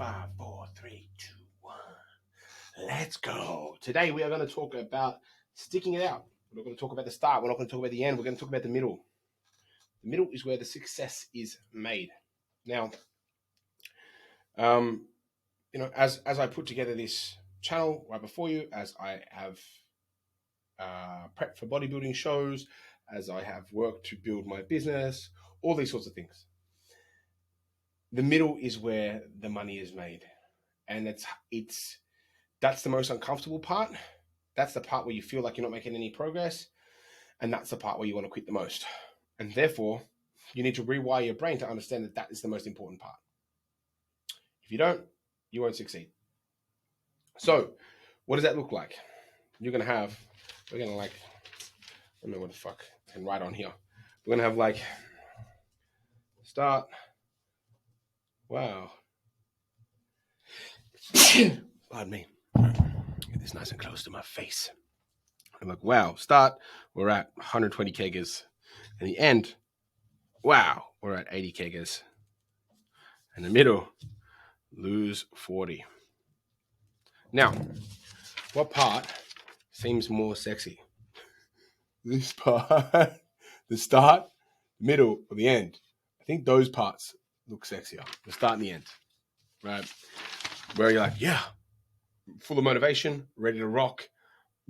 5, 4, 3, 2, 1. Let's go. Today we are going to talk about sticking it out. We're not going to talk about the start. We're not going to talk about the end. We're going to talk about the middle. The middle is where the success is made. Now, um, as I put together this channel right before you, as I have prepped for bodybuilding shows, as I have worked to build my business, all these sorts of things. The middle is where the money is made, and that's the most uncomfortable part. That's the part where you feel like you're not making any progress, and that's the part where you want to quit the most. And therefore, you need to rewire your brain to understand that that is the most important part. If you don't, you won't succeed. So, what does that look like? We're gonna I don't know what the fuck I can write on here. We're gonna have start. Wow. Pardon me. Get this nice and close to my face. I'm like, wow, start, we're at 120 kegers. And the end, wow, we're at 80 kegers. In the middle, lose 40. Now, what part seems more sexy? This part, the start, middle, or the end? I think those parts look sexier, the start and the end, right? Where you're like, yeah, full of motivation, ready to rock,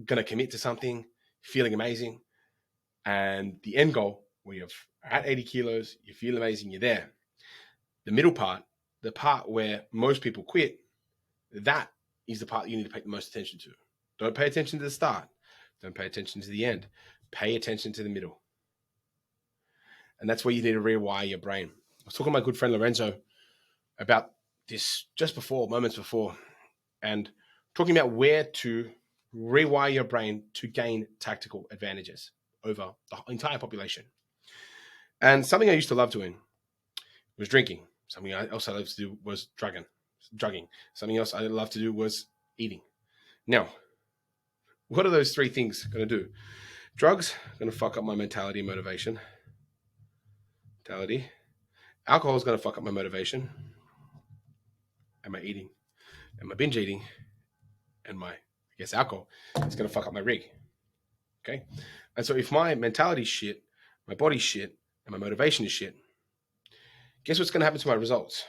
gonna commit to something, feeling amazing. And the end goal, where you're at 80 kilos, you feel amazing, you're there. The middle part, the part where most people quit, that is the part you need to pay the most attention to. Don't pay attention to the start. Don't pay attention to the end. Pay attention to the middle. And that's where you need to rewire your brain. I was talking to my good friend Lorenzo about this just before, moments before, and talking about where to rewire your brain to gain tactical advantages over the entire population. And something I used to love doing was drinking. Something else I loved to do was drugging. Something else I loved to do was eating. Now, what are those three things going to do? Drugs going to fuck up my mentality and motivation. Alcohol is going to fuck up my motivation and my eating and my binge eating and my, alcohol is going to fuck up my rig. Okay. And so if my mentality is shit, my body's shit, and my motivation is shit, guess what's going to happen to my results?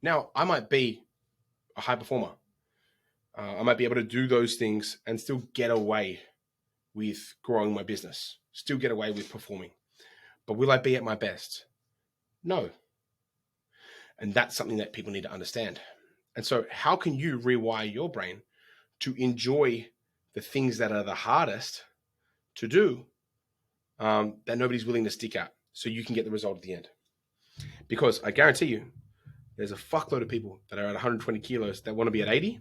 Now, I might be a high performer. I might be able to do those things and still get away with growing my business, still get away with performing. But will I be at my best? No. And that's something that people need to understand. And so how can you rewire your brain to enjoy the things that are the hardest to do, that nobody's willing to stick at, so you can get the result at the end? Because I guarantee you, there's a fuckload of people that are at 120 kilos that want to be at 80,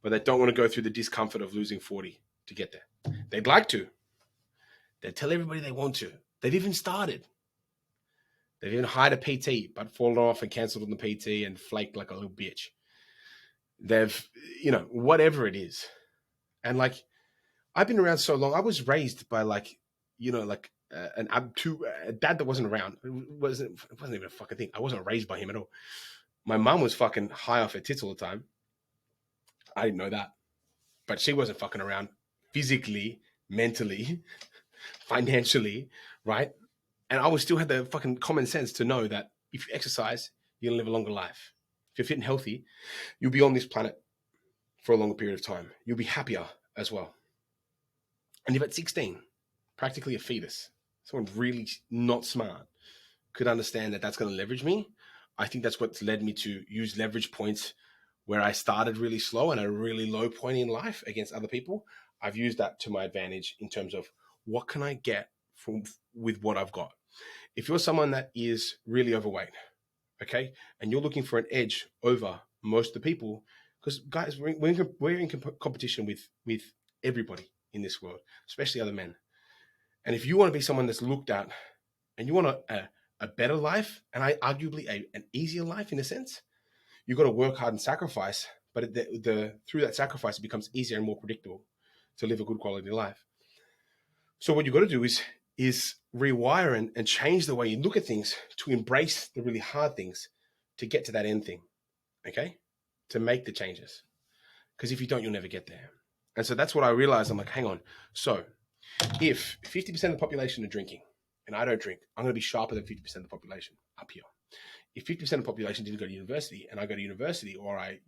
but they don't want to go through the discomfort of losing 40 to get there. They'd like to. They tell everybody they want to. They've even started. They've even hired a PT, but fallen off and canceled on the PT and flaked like a little bitch. They've, whatever it is. And I've been around so long. I was raised by a dad that wasn't around. It wasn't even a fucking thing. I wasn't raised by him at all. My mom was fucking high off her tits all the time. I didn't know that. But she wasn't fucking around physically, mentally, financially, right? And I still had the fucking common sense to know that if you exercise, you're going to live a longer life. If you're fit and healthy, you'll be on this planet for a longer period of time. You'll be happier as well. And if at 16, practically a fetus, someone really not smart could understand that that's going to leverage me, I think that's what's led me to use leverage points where I started really slow and a really low point in life against other people. I've used that to my advantage in terms of what can I get with what I've got. If you're someone that is really overweight, okay, and you're looking for an edge over most of the people, because guys, we're in competition with everybody in this world, especially other men. And if you want to be someone that's looked at and you want a better life, and arguably an easier life in a sense, you've got to work hard and sacrifice, but through that sacrifice, it becomes easier and more predictable to live a good quality life. So what you've got to do is rewire and change the way you look at things to embrace the really hard things to get to that end thing. okay, to make the changes. Because if you don't, you'll never get there. And so that's what I realized. I'm like, hang on. So if 50% of the population are drinking and I don't drink, I'm going to be sharper than 50% of the population up here. If 50% of the population didn't go to university and I go to university, or I,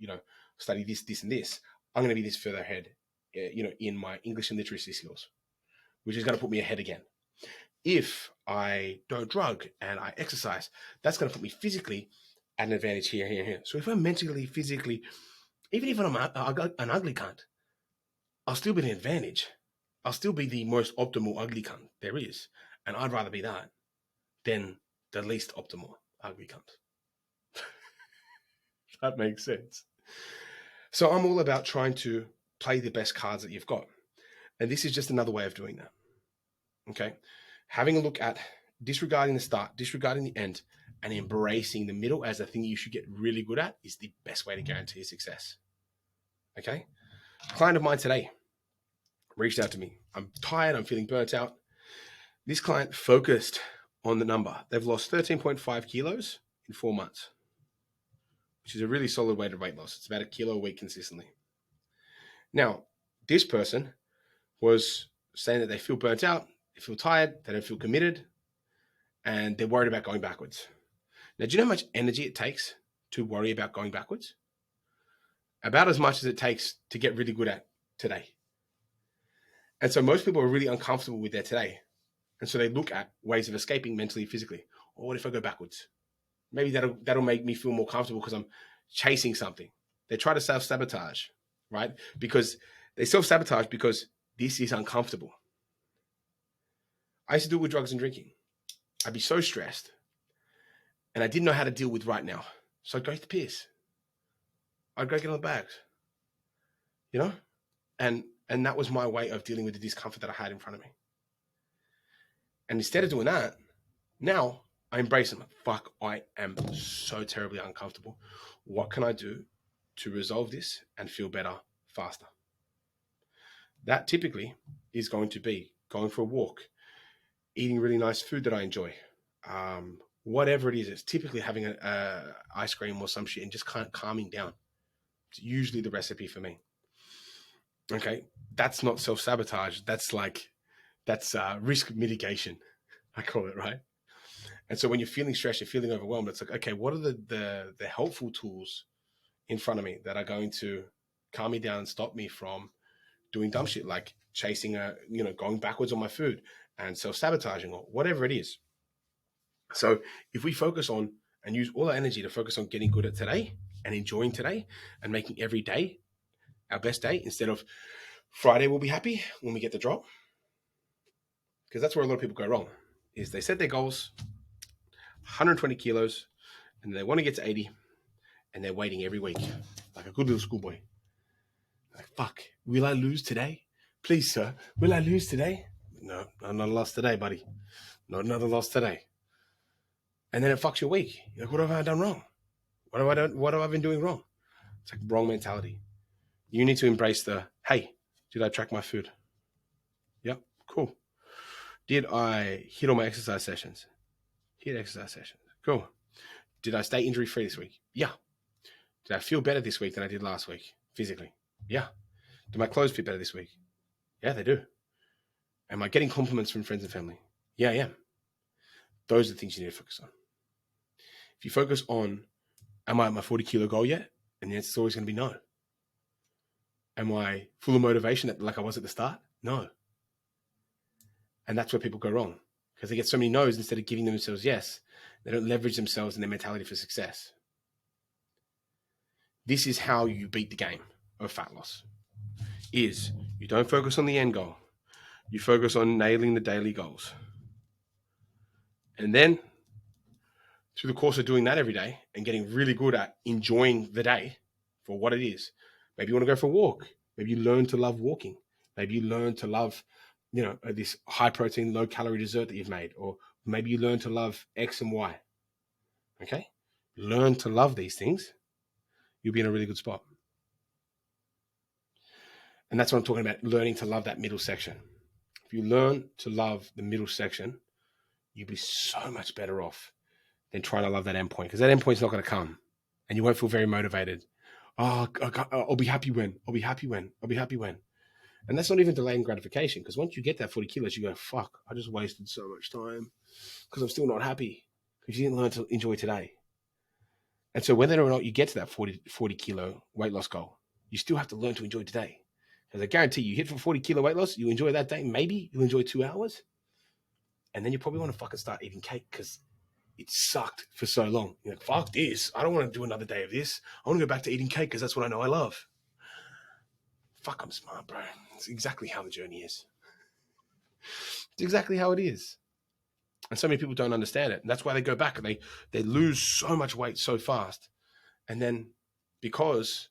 study this, this, and this, I'm going to be this further ahead, in my English and literacy skills, which is going to put me ahead again. If I don't drug and I exercise, that's going to put me physically at an advantage here, here, here. So if I'm mentally, physically, even if I'm an ugly cunt, I'll still be an advantage. I'll still be the most optimal ugly cunt there is. And I'd rather be that than the least optimal ugly cunt. That makes sense. So I'm all about trying to play the best cards that you've got. And this is just another way of doing that. Okay? Having a look at disregarding the start, disregarding the end, and embracing the middle as a thing you should get really good at is the best way to guarantee success. Okay? A client of mine today reached out to me. I'm tired. I'm feeling burnt out. This client focused on the number. They've lost 13.5 kilos in 4 months, which is a really solid weight of weight loss. It's about 1 kilo a week consistently. Now, this person was saying that they feel burnt out, they feel tired, they don't feel committed, and they're worried about going backwards. Now, do you know how much energy it takes to worry about going backwards? About as much as it takes to get really good at today. And so most people are really uncomfortable with their today. And so they look at ways of escaping mentally, physically. Or what if I go backwards? Maybe that'll make me feel more comfortable because I'm chasing something. They try to self-sabotage, right? Because they self-sabotage because this is uncomfortable. I used to do it with drugs and drinking. I'd be so stressed and I didn't know how to deal with right now. So I'd go to the piss. I'd go get on the bags, and that was my way of dealing with the discomfort that I had in front of me. And instead of doing that, now I embrace them. Fuck, I am so terribly uncomfortable. What can I do to resolve this and feel better faster? That typically is going to be going for a walk, eating really nice food that I enjoy. Whatever it is, it's typically having a ice cream or some shit and just kind of calming down. It's usually the recipe for me. Okay, that's not self-sabotage. That's risk mitigation, I call it, right? And so when you're feeling stressed, you're feeling overwhelmed, it's like, okay, what are the helpful tools in front of me that are going to calm me down and stop me from doing dumb shit like chasing going backwards on my food and self-sabotaging or whatever it is. So if we focus on and use all our energy to focus on getting good at today and enjoying today and making every day our best day, instead of Friday we'll be happy when we get the drop, because that's where a lot of people go wrong, is they set their goals 120 kilos and they want to get to 80 and they're waiting every week like a good little schoolboy. Like, fuck, will I lose today? Please, sir, will I lose today? No, I'm not a loss today, buddy. Not another loss today. And then it fucks your week. You're like, what have I done wrong? What have I been doing wrong? It's like wrong mentality. You need to embrace the, hey, did I track my food? Yep, cool. Did I hit all my exercise sessions? Hit exercise sessions. Cool. Did I stay injury free this week? Yeah. Did I feel better this week than I did last week physically? Yeah. Do my clothes fit better this week? Yeah, they do. Am I getting compliments from friends and family? Yeah, I am. Those are the things you need to focus on. If you focus on, am I at my 40 kilo goal yet? And the answer is always going to be no. Am I full of motivation like I was at the start? No. And that's where people go wrong, because they get so many no's instead of giving themselves yes. They don't leverage themselves and their mentality for success. This is how you beat the game of fat loss, is you don't focus on the end goal. You focus on nailing the daily goals. And then through the course of doing that every day and getting really good at enjoying the day for what it is, maybe you want to go for a walk. Maybe you learn to love walking. Maybe you learn to love, this high protein, low calorie dessert that you've made, or maybe you learn to love X and Y. Okay. Learn to love these things. You'll be in a really good spot. And that's what I'm talking about, learning to love that middle section. If you learn to love the middle section, you'll be so much better off than trying to love that endpoint, because that endpoint's not going to come. and you won't feel very motivated. Oh, I'll be happy when. I'll be happy when. I'll be happy when. And that's not even delaying gratification, because once you get that 40 kilos, you go, fuck, I just wasted so much time because I'm still not happy because you didn't learn to enjoy today. And so whether or not you get to that 40 kilo weight loss goal, you still have to learn to enjoy today. Because I guarantee you hit for 40 kilo weight loss, you enjoy that day, maybe you'll enjoy 2 hours. And then you probably want to fucking start eating cake because it sucked for so long. You're like, fuck this. I don't want to do another day of this. I want to go back to eating cake because that's what I know I love. Fuck, I'm smart, bro. It's exactly how the journey is. It's exactly how it is. And so many people don't understand it. And that's why they go back and they lose so much weight so fast. And then because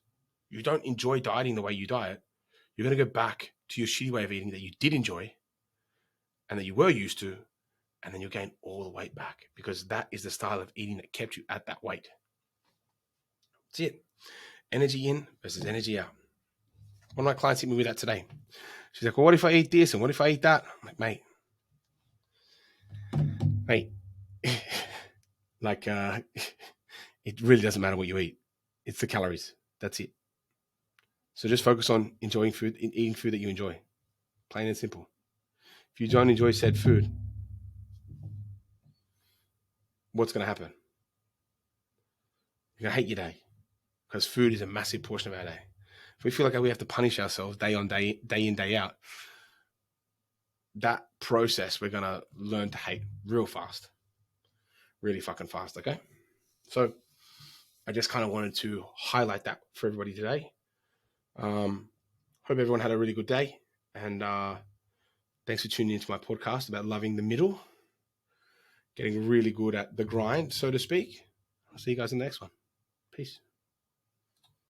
you don't enjoy dieting the way you diet, you're going to go back to your shitty way of eating that you did enjoy and that you were used to. And then you'll gain all the weight back because that is the style of eating that kept you at that weight. That's it. Energy in versus energy out. One of my clients hit me with that today. She's like, well, what if I eat this and what if I eat that? I'm like, mate, like, it really doesn't matter what you eat. It's the calories. That's it. So just focus on enjoying food, eating food that you enjoy. Plain and simple. If you don't enjoy said food, what's going to happen? You're going to hate your day because food is a massive portion of our day. If we feel like we have to punish ourselves day on day, day in, day out, that process we're going to learn to hate real fast. Really fucking fast, okay? So I just kind of wanted to highlight that for everybody today. Hope everyone had a really good day. And thanks for tuning into my podcast about loving the middle. Getting really good at the grind, so to speak. I'll see you guys in the next one. Peace.